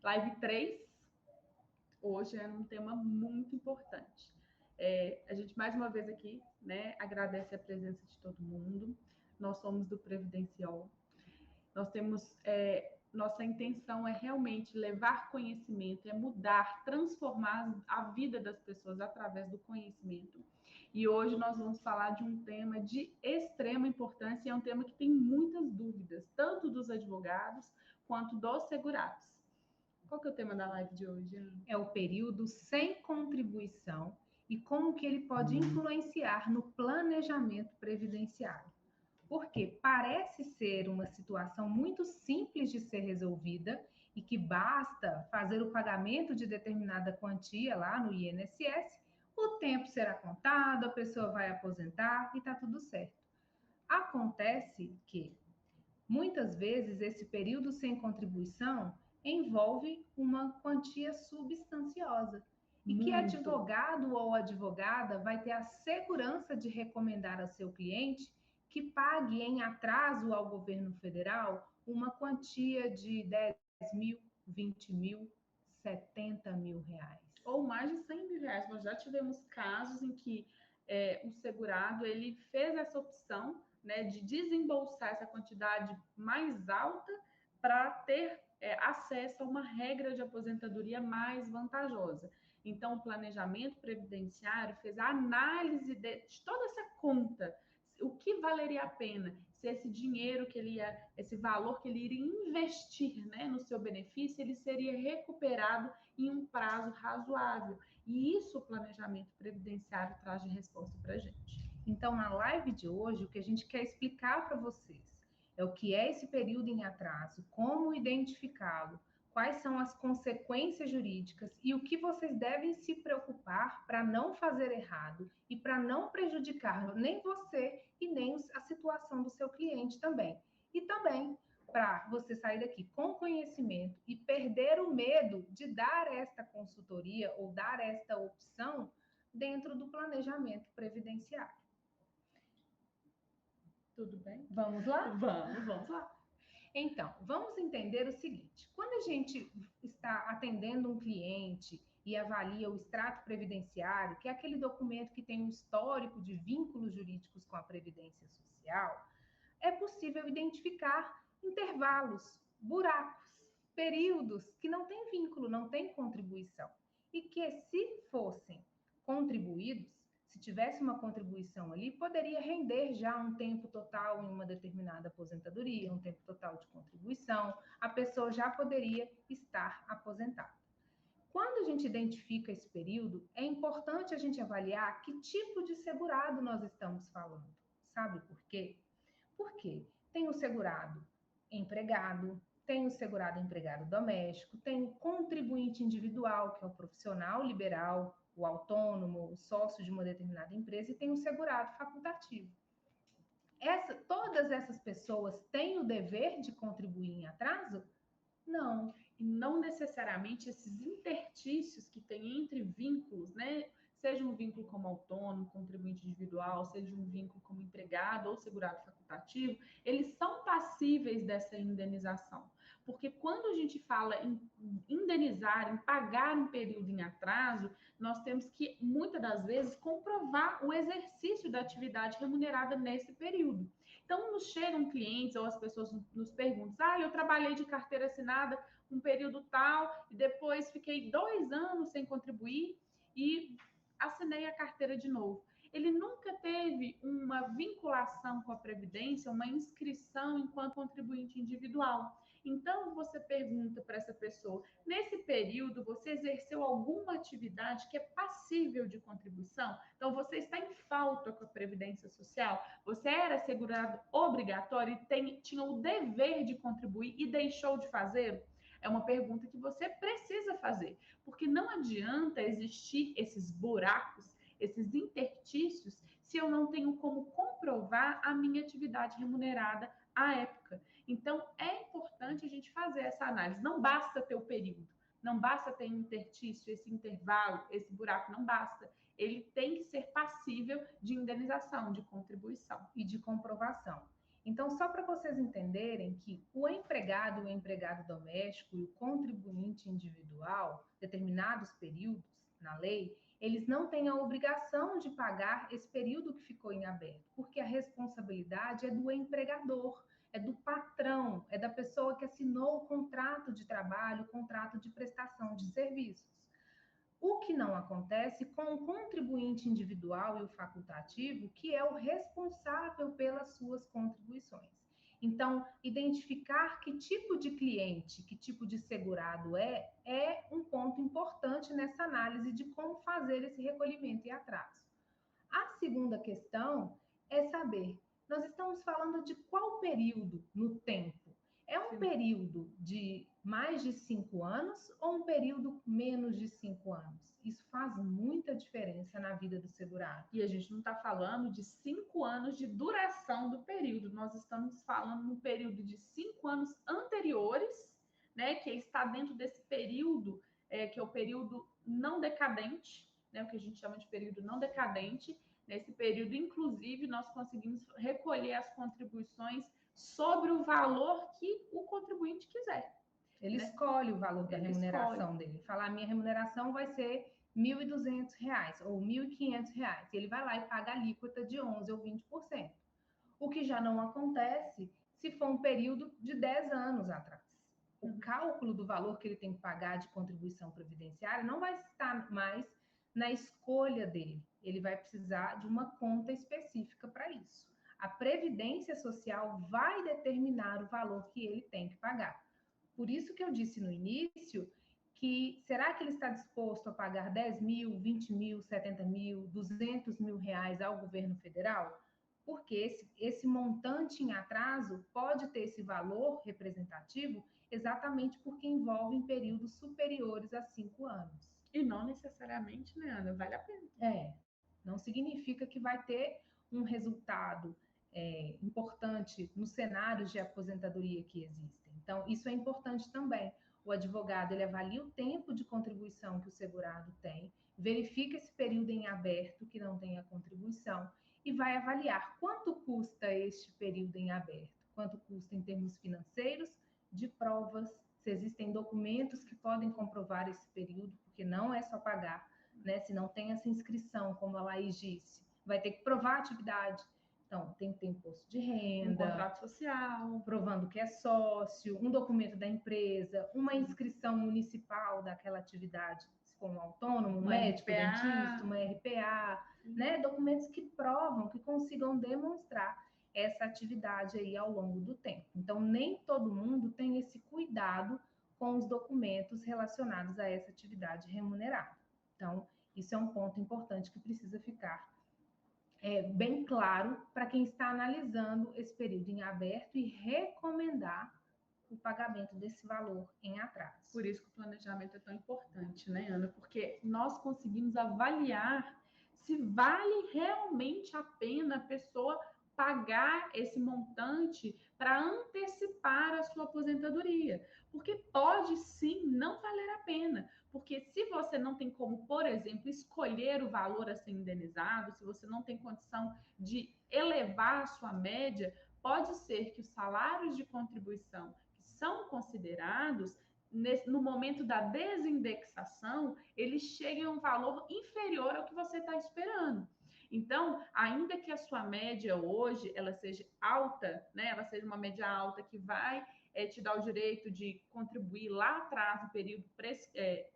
Live 3, hoje é um tema muito importante. A gente, mais uma vez aqui, né, agradece a presença de todo mundo. Nós somos do Previdencial. Nós temos... nossa intenção é realmente levar conhecimento, é mudar, transformar a vida das pessoas através do conhecimento. E hoje nós vamos falar de um tema de extrema importância, e é um tema que tem muitas dúvidas, tanto dos advogados quanto dos segurados. Qual que é o tema da live de hoje, Ana? É o período sem contribuição e como que ele pode influenciar no planejamento previdenciário. Porque parece ser uma situação muito simples de ser resolvida e que basta fazer o pagamento de determinada quantia lá no INSS, o tempo será contado, a pessoa vai aposentar e está tudo certo. Acontece que muitas vezes esse período sem contribuição envolve uma quantia substanciosa. E que advogado ou advogada vai ter a segurança de recomendar ao seu cliente que pague em atraso ao governo federal uma quantia de 10 mil, 20 mil, 70 mil reais? Ou mais de 100 mil reais. Nós já tivemos casos em que o segurado ele fez essa opção, né, de desembolsar essa quantidade mais alta para ter acesso a uma regra de aposentadoria mais vantajosa. Então, o planejamento previdenciário fez a análise de toda essa conta, o que valeria a pena, se esse dinheiro que ele ia, esse valor que ele iria investir, né, no seu benefício, ele seria recuperado em um prazo razoável. E isso o planejamento previdenciário traz de resposta para a gente. Então, na live de hoje, o que a gente quer explicar para vocês é o que é esse período em atraso, como identificá-lo, quais são as consequências jurídicas e o que vocês devem se preocupar para não fazer errado e para não prejudicar nem você e nem a situação do seu cliente também. E também para você sair daqui com conhecimento e perder o medo de dar esta consultoria ou dar esta opção dentro do planejamento previdenciário. Tudo bem? Vamos lá? Vamos lá. Então, vamos entender o seguinte: quando a gente está atendendo um cliente e avalia o extrato previdenciário, que é aquele documento que tem um histórico de vínculos jurídicos com a Previdência Social, é possível identificar intervalos, buracos, períodos que não têm vínculo, não têm contribuição. E que, se fossem contribuídos, se tivesse uma contribuição ali, poderia render já um tempo total em uma determinada aposentadoria, um tempo total de contribuição, a pessoa já poderia estar aposentada. Quando a gente identifica esse período, é importante a gente avaliar que tipo de segurado nós estamos falando. Sabe por quê? Porque tem o segurado empregado, tem o segurado empregado doméstico, tem o contribuinte individual, que é o profissional liberal, o autônomo, o sócio de uma determinada empresa, e tem o segurado facultativo. Todas essas pessoas têm o dever de contribuir em atraso? Não. E não necessariamente esses intertícios que tem entre vínculos, né? Seja um vínculo como autônomo, contribuinte individual, seja um vínculo como empregado ou segurado facultativo, eles são passíveis dessa indenização. Porque quando a gente fala em indenizar, em pagar um período em atraso, nós temos que, muitas das vezes, comprovar o exercício da atividade remunerada nesse período. Então, nos chegam clientes ou as pessoas nos perguntam: eu trabalhei de carteira assinada um período tal e depois fiquei 2 anos sem contribuir e assinei a carteira de novo. Ele nunca teve uma vinculação com a Previdência, uma inscrição enquanto contribuinte individual. Então, você pergunta para essa pessoa: nesse período, você exerceu alguma atividade que é passível de contribuição? Então, você está em falta com a Previdência Social? Você era segurado obrigatório e tinha o dever de contribuir e deixou de fazer? É uma pergunta que você precisa fazer, porque não adianta existir esses buracos, esses intertícios, se eu não tenho como comprovar a minha atividade remunerada à época. Então, é importante a gente fazer essa análise. Não basta ter o período, não basta ter intertício, esse intervalo, esse buraco, não basta. Ele tem que ser passível de indenização, de contribuição e de comprovação. Então, só para vocês entenderem que o empregado doméstico e o contribuinte individual, determinados períodos na lei, eles não têm a obrigação de pagar esse período que ficou em aberto, porque a responsabilidade é do empregador, é do patrão, é da pessoa que assinou o contrato de trabalho, o contrato de prestação de serviços. O que não acontece com o contribuinte individual e o facultativo, que é o responsável pelas suas contribuições. Então, identificar que tipo de cliente, que tipo de segurado é um ponto importante nessa análise de como fazer esse recolhimento e atraso. A segunda questão é saber, nós estamos falando de qual período no tempo? É um período de mais de 5 anos ou um período menos de 5 anos? Isso faz muita diferença na vida do segurado. E a gente não está falando de 5 anos de duração do período, nós estamos falando no período de 5 anos anteriores, né, que está dentro desse período, que é o período não decadente, né, o que a gente chama de período não decadente. Nesse período, inclusive, nós conseguimos recolher as contribuições sobre o valor que o contribuinte quiser. Ele escolhe o valor da remuneração dele. Fala, a minha remuneração vai ser R$ 1.200 ou R$ 1.500. Ele vai lá e paga a alíquota de 11% ou 20%. O que já não acontece se for um período de 10 anos atrás. O cálculo do valor que ele tem que pagar de contribuição previdenciária não vai estar mais na escolha dele. Ele vai precisar de uma conta específica para isso. A Previdência Social vai determinar o valor que ele tem que pagar. Por isso que eu disse no início que será que ele está disposto a pagar 10 mil, 20 mil, 70 mil, 200 mil reais ao governo federal? Porque esse montante em atraso pode ter esse valor representativo exatamente porque envolve períodos superiores a 5 anos. E não necessariamente, né, Ana? Vale a pena. Não significa que vai ter um resultado importante nos cenários de aposentadoria que existem. Então, isso é importante também. O advogado, ele avalia o tempo de contribuição que o segurado tem, verifica esse período em aberto que não tem a contribuição e vai avaliar quanto custa este período em aberto, quanto custa em termos financeiros, de provas, se existem documentos que podem comprovar esse período, porque não é só pagar, né? Se não tem essa inscrição, como a Laís disse, vai ter que provar a atividade. Então, tem que ter imposto de renda, um contrato social, provando que é sócio, um documento da empresa, uma inscrição municipal daquela atividade, se for um autônomo, um médico, RPA. dentista, uma RPA, né? Documentos que provam, que consigam demonstrar essa atividade aí ao longo do tempo. Então, nem todo mundo tem esse cuidado com os documentos relacionados a essa atividade remunerada. Então, isso é um ponto importante que precisa ficar bem claro para quem está analisando esse período em aberto e recomendar o pagamento desse valor em atraso. Por isso que o planejamento é tão importante, né, Ana? Porque nós conseguimos avaliar se vale realmente a pena a pessoa pagar esse montante para antecipar a sua aposentadoria. Porque pode sim não valer a pena. Porque se você não tem como, por exemplo, escolher o valor a ser indenizado, se você não tem condição de elevar a sua média, pode ser que os salários de contribuição que são considerados no momento da desindexação, eles cheguem a um valor inferior ao que você está esperando. Então, ainda que a sua média hoje ela seja alta, né, ela seja uma média alta que vai te dar o direito de contribuir lá atrás, no período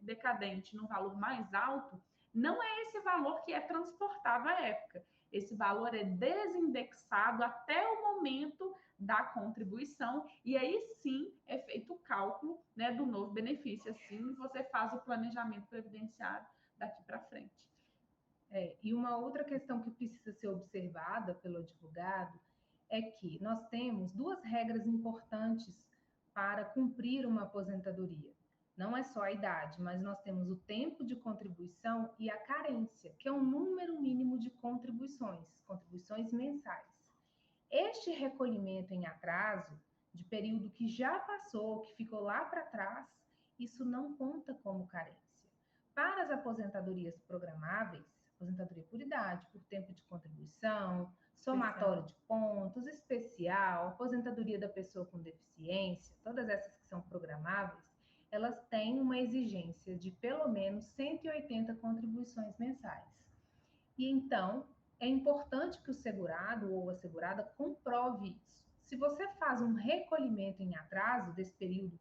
decadente, num valor mais alto, não é esse valor que é transportado à época. Esse valor é desindexado até o momento da contribuição, e aí sim é feito o cálculo, né, do novo benefício. Assim você faz o planejamento previdenciário daqui para frente. E uma outra questão que precisa ser observada pelo advogado é que nós temos duas regras importantes para cumprir uma aposentadoria. Não é só a idade, mas nós temos o tempo de contribuição e a carência, que é um número mínimo de contribuições mensais. Este recolhimento em atraso, de período que já passou, que ficou lá para trás, isso não conta como carência. Para as aposentadorias programáveis, aposentadoria por idade, por tempo de contribuição, somatório de pontos, especial, aposentadoria da pessoa com deficiência, todas essas que são programáveis, elas têm uma exigência de pelo menos 180 contribuições mensais. E então, é importante que o segurado ou a segurada comprove isso. Se você faz um recolhimento em atraso desse período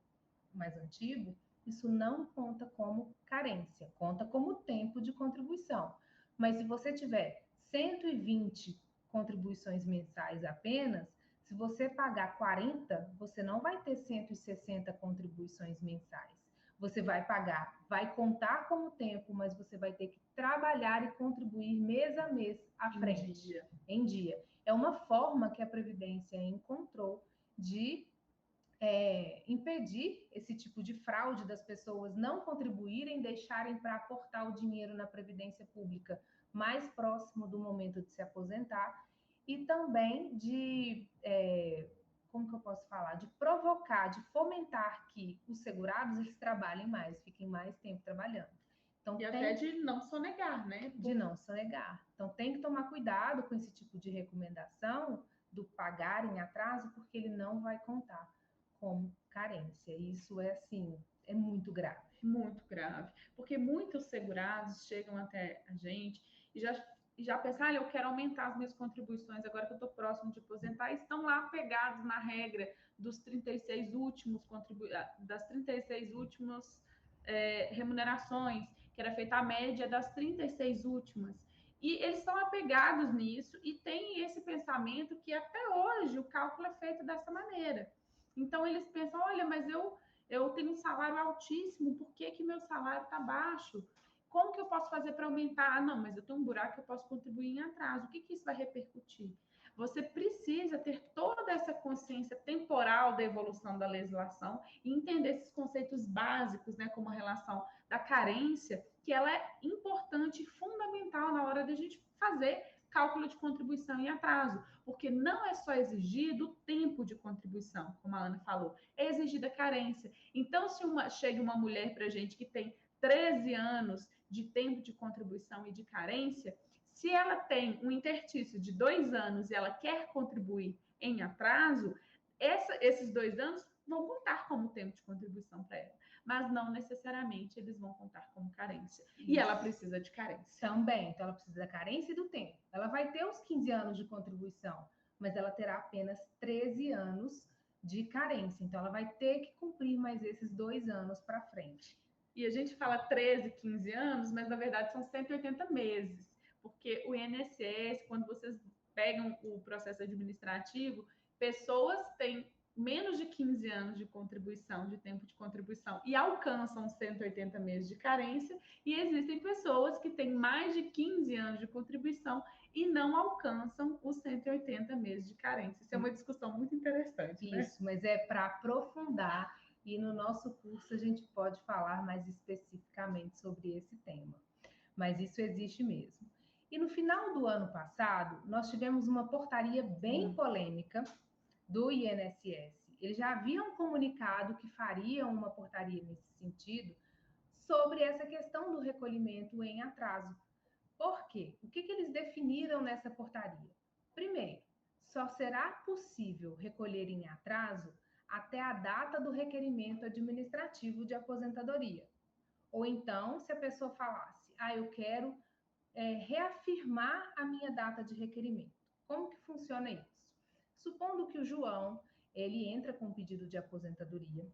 mais antigo, isso não conta como carência, conta como tempo de contribuição. Mas se você tiver 120 contribuições mensais apenas, se você pagar 40, você não vai ter 160 contribuições mensais. Você vai pagar, vai contar como tempo, mas você vai ter que trabalhar e contribuir mês a mês à frente. Em dia. É uma forma que a Previdência encontrou de impedir esse tipo de fraude das pessoas não contribuírem, deixarem para aportar o dinheiro na Previdência Pública mais próximo do momento de se aposentar, e também de, como que eu posso falar? De provocar, de fomentar que os segurados eles trabalhem mais, fiquem mais tempo trabalhando. Então, e até de não sonegar, né? De não sonegar. Então, tem que tomar cuidado com esse tipo de recomendação do pagar em atraso, porque ele não vai contar como carência. Isso é assim, é muito grave. Muito grave. Porque muitos segurados chegam até a gente e já pensam, eu quero aumentar as minhas contribuições agora que eu estou próximo de aposentar, e estão lá pegados na regra dos 36 últimos das 36 últimas remunerações, que era feita a média das 36 últimas. E eles estão apegados nisso e tem esse pensamento que até hoje o cálculo é feito dessa maneira. Então, eles pensam, olha, mas eu tenho um salário altíssimo, por que meu salário está baixo? Como que eu posso fazer para aumentar? Ah, não, mas eu tenho um buraco que eu posso contribuir em atraso. O que isso vai repercutir? Você precisa ter toda essa consciência temporal da evolução da legislação e entender esses conceitos básicos, né, como a relação da carência, que ela é importante e fundamental na hora da gente fazer cálculo de contribuição em atraso, porque não é só exigido o tempo de contribuição, como a Ana falou, é exigida a carência. Então, se chega uma mulher para a gente que tem 13 anos de tempo de contribuição e de carência, se ela tem um interstício de 2 anos e ela quer contribuir em atraso, esses 2 anos vão contar como tempo de contribuição para ela, mas não necessariamente eles vão contar como carência. Isso. E ela precisa de carência. Também, então ela precisa da carência e do tempo. Ela vai ter os 15 anos de contribuição, mas ela terá apenas 13 anos de carência. Então ela vai ter que cumprir mais esses 2 anos para frente. E a gente fala 13, 15 anos, mas na verdade são 180 meses, porque o INSS, quando vocês pegam o processo administrativo, pessoas têm menos de 15 anos de contribuição, de tempo de contribuição, e alcançam 180 meses de carência, e existem pessoas que têm mais de 15 anos de contribuição e não alcançam os 180 meses de carência. Isso é uma discussão muito interessante, né? Isso, mas é para aprofundar, e no nosso curso a gente pode falar mais especificamente sobre esse tema. Mas isso existe mesmo. E no final do ano passado, nós tivemos uma portaria bem polêmica do INSS. Eles já haviam comunicado que fariam uma portaria nesse sentido sobre essa questão do recolhimento em atraso. Por quê? O que eles definiram nessa portaria? Primeiro, só será possível recolher em atraso até a data do requerimento administrativo de aposentadoria. Ou então, se a pessoa falasse, eu quero reafirmar a minha data de requerimento. Como que funciona isso? Supondo que o João, ele entra com um pedido de aposentadoria,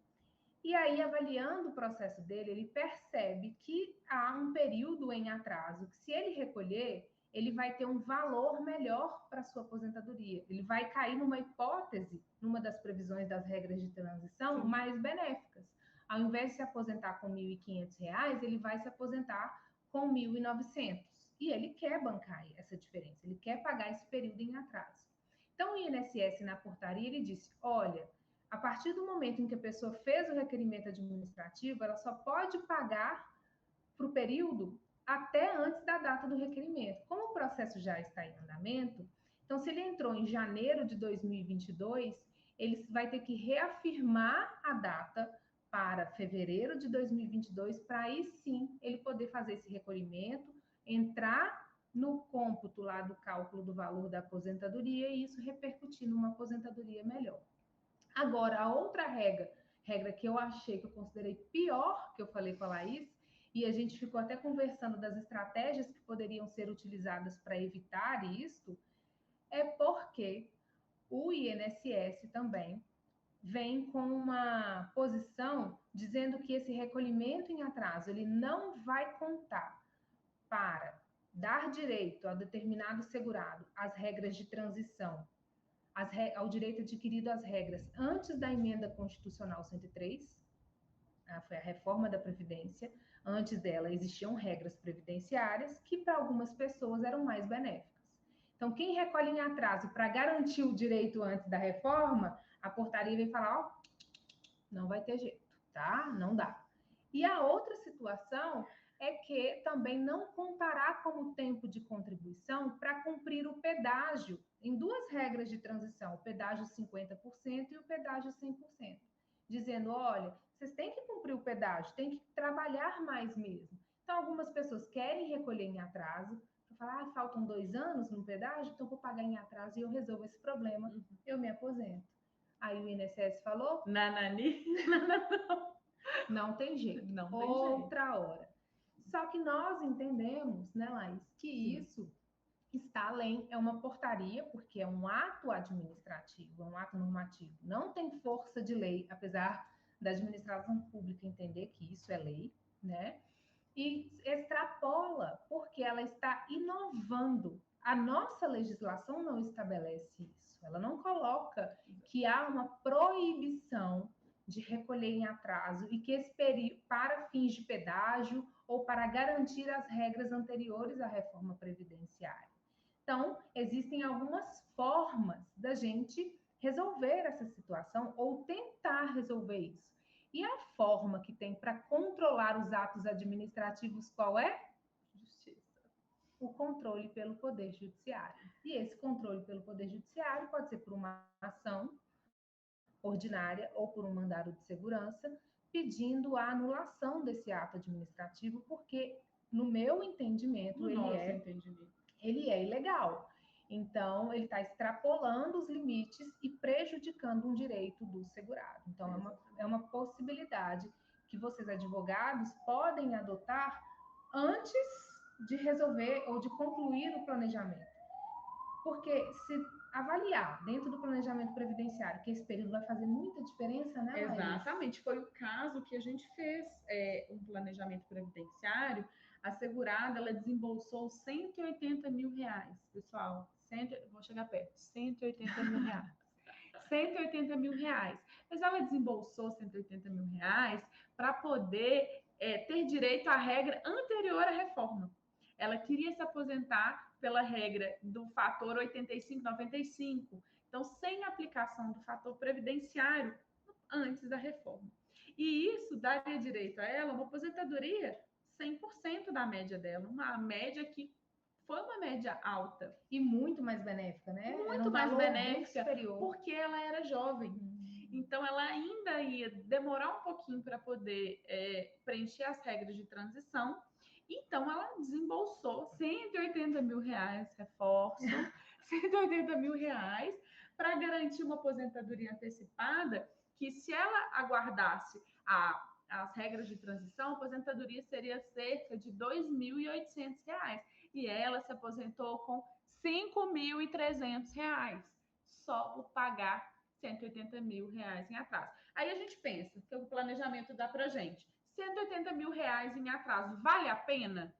e aí, avaliando o processo dele, ele percebe que há um período em atraso, que se ele recolher, ele vai ter um valor melhor para a sua aposentadoria. Ele vai cair numa hipótese, numa das previsões das regras de transição, mais benéficas. Ao invés de se aposentar com R$ 1.500, ele vai se aposentar com 1.900. E ele quer bancar essa diferença, ele quer pagar esse período em atraso. Então, o INSS, na portaria, ele disse, olha, a partir do momento em que a pessoa fez o requerimento administrativo, ela só pode pagar para o período até antes da data do requerimento. Como o processo já está em andamento, então, se ele entrou em janeiro de 2022, ele vai ter que reafirmar a data para fevereiro de 2022, para aí sim ele poder fazer esse recolhimento, entrar no cômputo lá do cálculo do valor da aposentadoria e isso repercutir numa aposentadoria melhor. Agora, a outra regra que eu achei, que eu considerei pior, que eu falei com a Laís, e a gente ficou até conversando das estratégias que poderiam ser utilizadas para evitar isto, é porque o INSS também vem com uma posição dizendo que esse recolhimento em atraso ele não vai contar para dar direito a determinado segurado às regras de transição, ao direito adquirido às regras antes da emenda constitucional 103, foi a reforma da Previdência. Antes dela existiam regras previdenciárias que para algumas pessoas eram mais benéficas. Então, quem recolhe em atraso para garantir o direito antes da reforma, a portaria vem falar, ó, não vai ter jeito, tá? Não dá. E a outra situação é que também não contará como tempo de contribuição para cumprir o pedágio em duas regras de transição, o pedágio 50% e o pedágio 100%, dizendo, olha, vocês têm que cumprir o pedágio, têm que trabalhar mais mesmo. Então, algumas pessoas querem recolher em atraso, falar, faltam 2 anos no pedágio, então vou pagar em atraso e eu resolvo esse problema, eu me aposento. Aí o INSS falou... Nanani? Não tem jeito. Não tem outra hora. Só que nós entendemos, né, Laís, que Sim. isso está além, é uma portaria, porque é um ato administrativo, é um ato normativo. Não tem força de lei, apesar da administração pública entender que isso é lei, né? E extrapola, porque ela está inovando. A nossa legislação não estabelece isso. Ela não coloca que há uma proibição de recolher em atraso e que esse período, para fins de pedágio ou para garantir as regras anteriores à reforma previdenciária. Então, existem algumas formas da gente resolver essa situação ou tentar resolver isso. E a forma que tem para controlar os atos administrativos, qual é? Justiça. O controle pelo Poder Judiciário. E esse controle pelo Poder Judiciário pode ser por uma ação ordinária ou por um mandado de segurança, pedindo a anulação desse ato administrativo, porque, no meu entendimento, ele é ilegal. Então, ele está extrapolando os limites e prejudicando um direito do segurado. Então, é uma possibilidade que vocês, advogados, podem adotar antes de resolver ou de concluir o planejamento. Porque se avaliar dentro do planejamento previdenciário que esse período vai fazer muita diferença, né, Laís? Exatamente, foi o caso que a gente fez um planejamento previdenciário. A segurada, ela desembolsou 180 mil reais, pessoal, vou chegar perto, 180 mil reais. 180 mil reais. Mas ela desembolsou 180 mil reais para poder ter direito à regra anterior à reforma. Ela queria se aposentar pela regra do fator 85-95, então sem aplicação do fator previdenciário antes da reforma. E isso daria direito a ela uma aposentadoria 100% da média dela, uma média que foi uma média alta. E muito mais benéfica, né? Muito mais benéfica, porque ela era jovem. Então, ela ainda ia demorar um pouquinho para poder preencher as regras de transição. Então, ela desembolsou 180 mil reais, reforço, 180 mil reais para garantir uma aposentadoria antecipada, que se ela aguardasse as regras de transição, a aposentadoria seria cerca de R$ 2.800. E ela se aposentou com R$ 5.300, só por pagar 180 mil reais em atraso. Aí a gente pensa que o planejamento dá para gente 180 mil reais em atraso. Vale a pena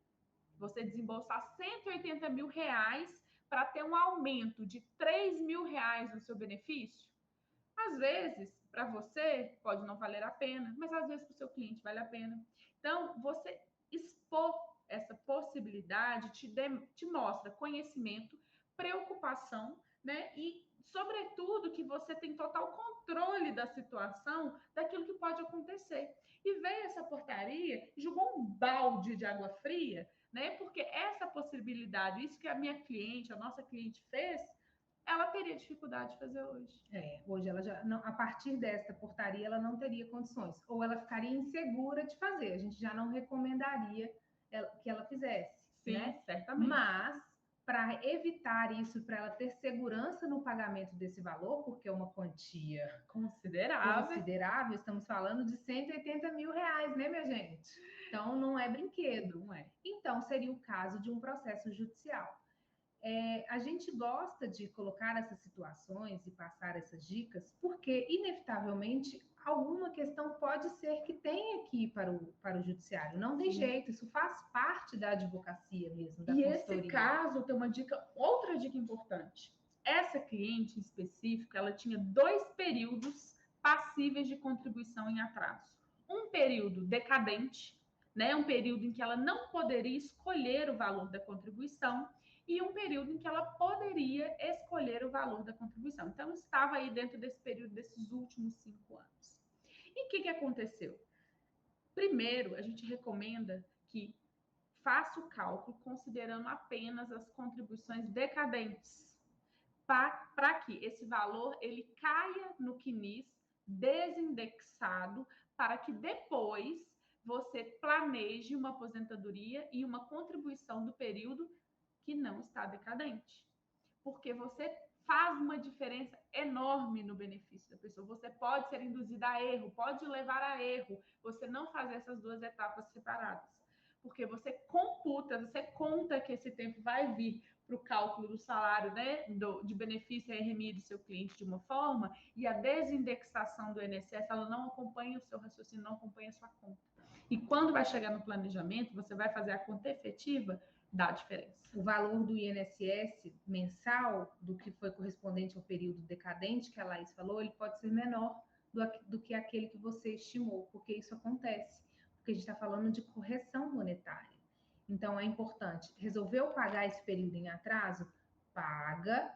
você desembolsar 180 mil reais para ter um aumento de 3 mil reais no seu benefício? Às vezes, para você, pode não valer a pena, mas às vezes para o seu cliente vale a pena. Então, você expor essa possibilidade te mostra conhecimento, preocupação, né? E, sobretudo, que você tem total controle da situação, daquilo que pode acontecer. E veio essa portaria, jogou um balde de água fria, né? Porque essa possibilidade, isso que a minha cliente, a nossa cliente fez, ela teria dificuldade de fazer hoje. Hoje ela já, não, a partir desta portaria, ela não teria condições, ou ela ficaria insegura de fazer. A gente já não recomendaria que ela fizesse. Sim, né? certamente. Mas, para evitar isso, para ela ter segurança no pagamento desse valor, porque é uma quantia considerável, estamos falando de 180 mil reais, né, minha gente? Então, não é brinquedo. Não é. Então, seria o caso de um processo judicial. A gente gosta de colocar essas situações e passar essas dicas, porque, inevitavelmente, alguma questão pode ser que tenha que ir para o judiciário. Não tem jeito, isso faz parte da advocacia mesmo, da consultoria. Esse caso tem uma dica, outra dica importante. Essa cliente em específico, ela tinha 2 períodos passíveis de contribuição em atraso. Um período decadente, né, um período em que ela não poderia escolher o valor da contribuição, e um período em que ela poderia escolher o valor da contribuição. Então, estava aí dentro desse período desses últimos 5 anos. E o que aconteceu? Primeiro, a gente recomenda que faça o cálculo considerando apenas as contribuições decadentes, para que esse valor ele caia no CNIS desindexado, para que depois você planeje uma aposentadoria e uma contribuição do período que não está decadente. Porque você faz uma diferença enorme no benefício da pessoa. Você pode ser induzida a erro, pode levar a erro, você não fazer essas 2 etapas separadas. Porque você computa, você conta que esse tempo vai vir para o cálculo do salário, né, de benefício RMI do seu cliente de uma forma, e a desindexação do INSS, ela não acompanha o seu raciocínio, não acompanha a sua conta. E quando vai chegar no planejamento, você vai fazer a conta efetiva, dá diferença. O valor do INSS mensal, do que foi correspondente ao período decadente que a Laís falou, ele pode ser menor do que aquele que você estimou, porque isso acontece, porque a gente está falando de correção monetária. Então, é importante, resolveu pagar esse período em atraso? Paga,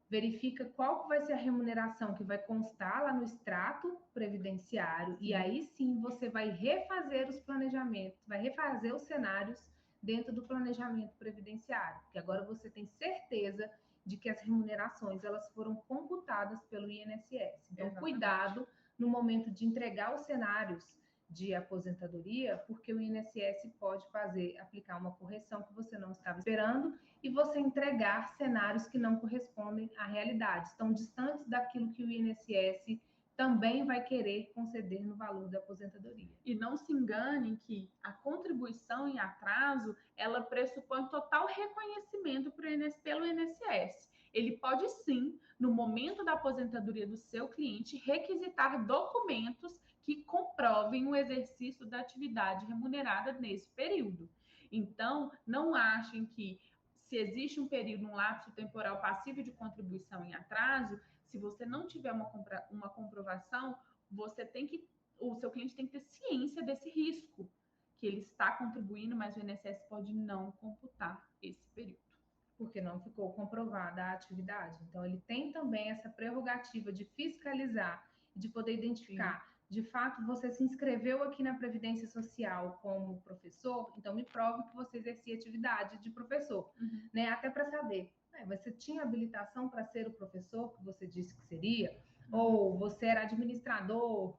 verifica qual vai ser a remuneração que vai constar lá no extrato previdenciário, e aí sim você vai refazer os planejamentos, vai refazer os cenários dentro do planejamento previdenciário, porque agora você tem certeza de que as remunerações elas foram computadas pelo INSS. Então, exatamente, cuidado no momento de entregar os cenários de aposentadoria, porque o INSS pode aplicar uma correção que você não estava esperando e você entregar cenários que não correspondem à realidade, estão distantes daquilo que o INSS também vai querer conceder no valor da aposentadoria. E não se enganem que a contribuição em atraso, ela pressupõe total reconhecimento pelo INSS. Ele pode sim, no momento da aposentadoria do seu cliente, requisitar documentos que comprovem o exercício da atividade remunerada nesse período. Então, não achem que se existe um período, um lapso temporal passivo de contribuição em atraso, se você não tiver uma comprovação, o seu cliente tem que ter ciência desse risco, que ele está contribuindo, mas o INSS pode não computar esse período. Porque não ficou comprovada a atividade. Então, ele tem também essa prerrogativa de fiscalizar, de poder identificar. Sim. De fato, você se inscreveu aqui na Previdência Social como professor, então me prove que você exercia atividade de professor, né? Até para saber, você tinha habilitação para ser o professor que você disse que seria? Ou você era administrador,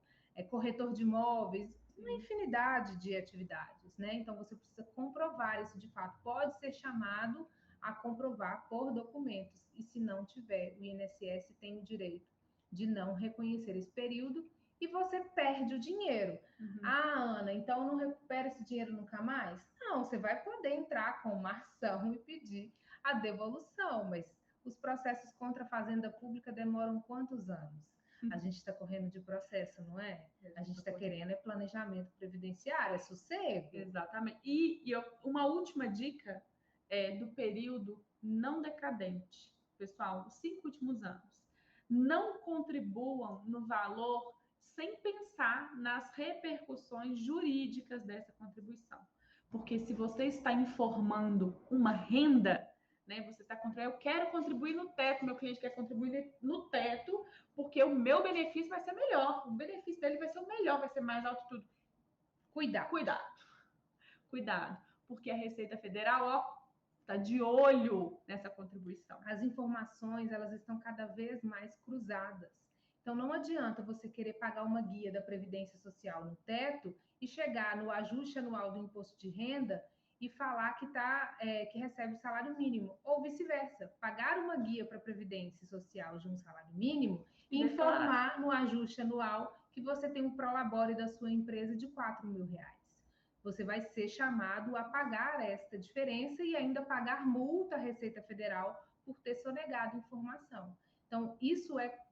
corretor de imóveis, uma infinidade de atividades, né? Então, você precisa comprovar isso de fato. Pode ser chamado a comprovar por documentos, e se não tiver, o INSS tem o direito de não reconhecer esse período e você perde o dinheiro. Ah, Ana, então não recupera esse dinheiro nunca mais? Não, você vai poder entrar com uma ação e pedir a devolução, mas os processos contra a Fazenda Pública demoram quantos anos? A gente está correndo de processo, não é? A gente está querendo planejamento previdenciário, é sossego. Exatamente. E uma última dica do período não decadente. Pessoal, os 5 últimos anos. Não contribuam no valor sem pensar nas repercussões jurídicas dessa contribuição. Porque se você está informando uma renda, né, você está contribuindo, eu quero contribuir no teto, meu cliente quer contribuir no teto, porque o meu benefício vai ser melhor, o benefício dele vai ser o melhor, vai ser mais alto tudo. Cuidado, porque a Receita Federal, está de olho nessa contribuição. As informações, elas estão cada vez mais cruzadas. Então, não adianta você querer pagar uma guia da Previdência Social no teto e chegar no ajuste anual do imposto de renda e falar que recebe o salário mínimo, ou vice-versa, pagar uma guia para a Previdência Social de um salário mínimo e informar no ajuste anual que você tem um prolabore da sua empresa de R$ 4.000. Você vai ser chamado a pagar esta diferença e ainda pagar multa à Receita Federal por ter sonegado informação. Então,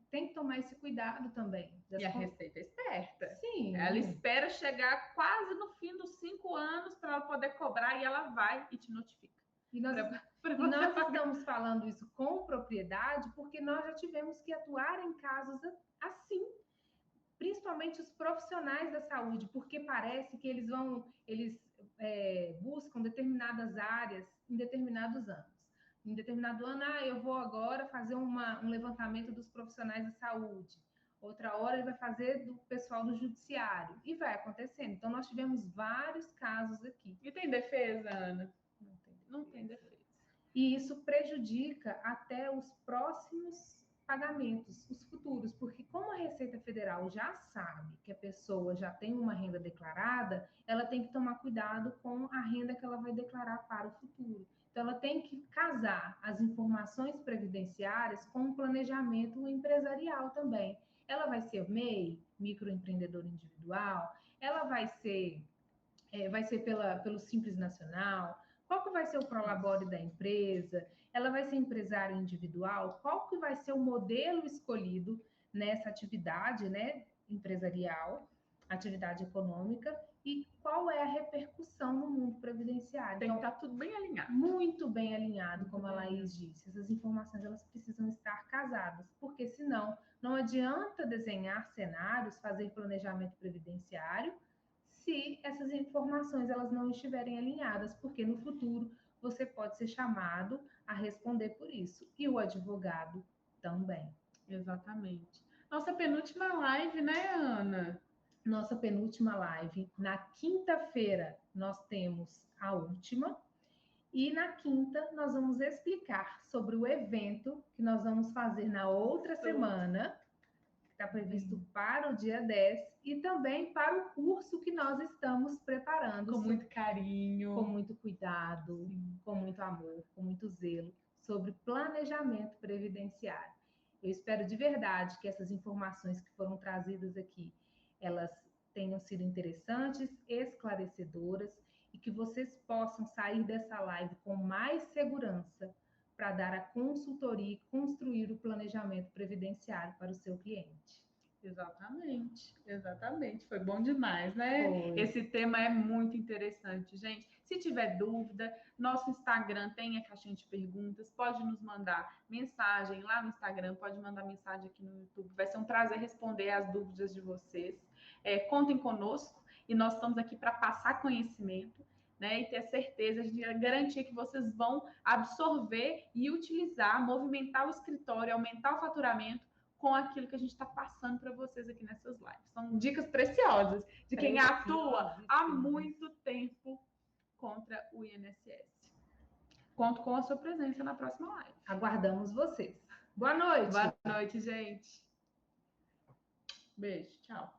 tem que tomar esse cuidado também. E a Receita é esperta. Sim. Ela espera chegar quase no fim dos 5 anos para ela poder cobrar e ela vai e te notifica. E nós estamos falando isso com propriedade porque nós já tivemos que atuar em casos assim, principalmente os profissionais da saúde, porque parece que eles buscam determinadas áreas em determinados anos. Em determinado ano, eu vou agora fazer um levantamento dos profissionais da saúde. Outra hora ele vai fazer do pessoal do judiciário. E vai acontecendo. Então, nós tivemos vários casos aqui. E tem defesa, Ana? Não tem defesa. E isso prejudica até os próximos pagamentos, os futuros, porque como a Receita Federal já sabe que a pessoa já tem uma renda declarada, ela tem que tomar cuidado com a renda que ela vai declarar para o futuro. Então, ela tem que casar as informações previdenciárias com o planejamento empresarial também. Ela vai ser MEI, microempreendedor individual, ela vai ser pelo Simples Nacional. Qual que vai ser o prolabore da empresa? Ela vai ser empresária individual? Qual que vai ser o modelo escolhido nessa atividade, né, empresarial, atividade econômica, e qual é a repercussão no mundo previdenciário? Tem que estar tudo bem alinhado. Muito bem alinhado, como a Laís disse. Essas informações elas precisam estar casadas, porque senão não adianta desenhar cenários, fazer planejamento previdenciário, se essas informações elas não estiverem alinhadas, porque no futuro você pode ser chamado a responder por isso. E o advogado também. Exatamente. Nossa penúltima live, né, Ana? Nossa penúltima live. Na quinta-feira nós temos a última. E na quinta nós vamos explicar sobre o evento que nós vamos fazer na outra semana, está previsto para o dia 10, e também para o curso que nós estamos preparando. Com muito carinho. Com muito cuidado, com muito amor, com muito zelo, sobre planejamento previdenciário. Eu espero de verdade que essas informações que foram trazidas aqui, elas tenham sido interessantes, esclarecedoras, e que vocês possam sair dessa live com mais segurança para dar a consultoria e construir o planejamento previdenciário para o seu cliente. Exatamente, exatamente. Foi bom demais, né? Foi. Esse tema é muito interessante, gente. Se tiver dúvida, nosso Instagram tem a caixinha de perguntas, pode nos mandar mensagem lá no Instagram, pode mandar mensagem aqui no YouTube. Vai ser um prazer responder as dúvidas de vocês. Contem conosco e nós estamos aqui para passar conhecimento, né, e ter certeza de garantir que vocês vão absorver e utilizar, movimentar o escritório, aumentar o faturamento com aquilo que a gente está passando para vocês aqui nessas lives. São dicas preciosas de quem atua há muito tempo contra o INSS. Conto com a sua presença na próxima live. Aguardamos vocês. Boa noite. Boa noite, gente. Beijo, tchau.